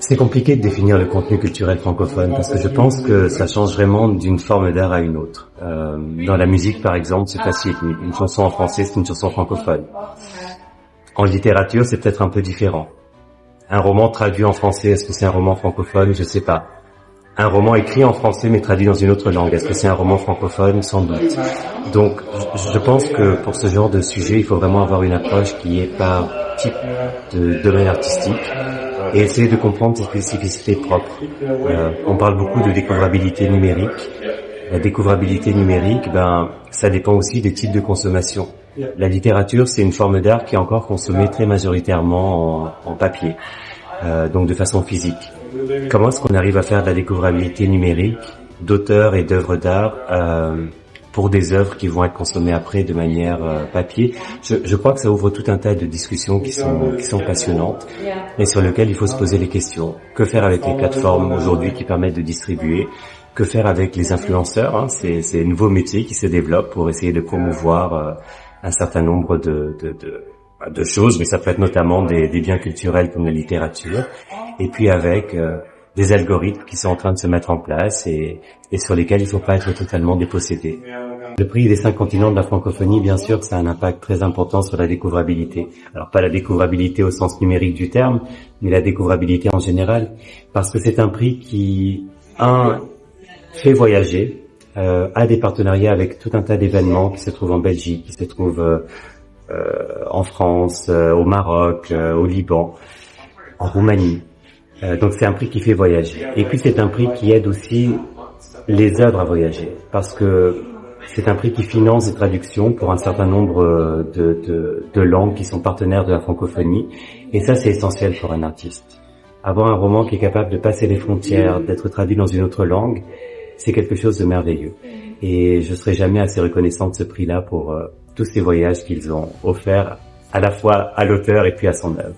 C'est compliqué de définir le contenu culturel francophone parce que je pense que ça change vraiment d'une forme d'art à une autre. Dans la musique, par exemple, c'est facile. Une chanson en français, c'est une chanson francophone. En littérature, c'est peut-être un peu différent. Un roman traduit en français, est-ce que c'est un roman francophone? Je sais pas. Un roman écrit en français mais traduit dans une autre langue, est-ce que c'est un roman francophone? Sans doute. Donc, je pense que pour ce genre de sujet, il faut vraiment avoir une approche qui est par type de domaine artistique et essayer de comprendre ses spécificités propres. On parle beaucoup de découvrabilité numérique. La découvrabilité numérique, ça dépend aussi des types de consommation. La littérature, c'est une forme d'art qui est encore consommée très majoritairement en papier, donc de façon physique. Comment est-ce qu'on arrive à faire de la découvrabilité numérique d'auteurs et d'œuvres d'art pour des œuvres qui vont être consommées après de manière papier? Je crois que ça ouvre tout un tas de discussions qui sont passionnantes et sur lesquelles il faut se poser les questions. Que faire avec les plateformes aujourd'hui qui permettent de distribuer? Que faire avec les influenceurs? C'est un nouveau métier qui se développe pour essayer de promouvoir un certain nombre de choses, mais ça peut être notamment des biens culturels comme la littérature, et puis avec des algorithmes qui sont en train de se mettre en place et sur lesquels il ne faut pas être totalement dépossédé. Le prix des 5 continents de la francophonie, bien sûr, ça a un impact très important sur la découvrabilité. Alors pas la découvrabilité au sens numérique du terme, mais la découvrabilité en général, parce que c'est un prix qui, fait voyager, a des partenariats avec tout un tas d'événements qui se trouvent en Belgique, qui se trouvent en France, au Maroc, au Liban, en Roumanie. Donc c'est un prix qui fait voyager. Et puis c'est un prix qui aide aussi les œuvres à voyager, parce que c'est un prix qui finance des traductions pour un certain nombre de langues qui sont partenaires de la francophonie. Et ça, c'est essentiel pour un artiste. Avoir un roman qui est capable de passer les frontières, d'être traduit dans une autre langue, c'est quelque chose de merveilleux. Et je serai jamais assez reconnaissant de ce prix-là pour tous ces voyages qu'ils ont offerts à la fois à l'auteur et puis à son œuvre.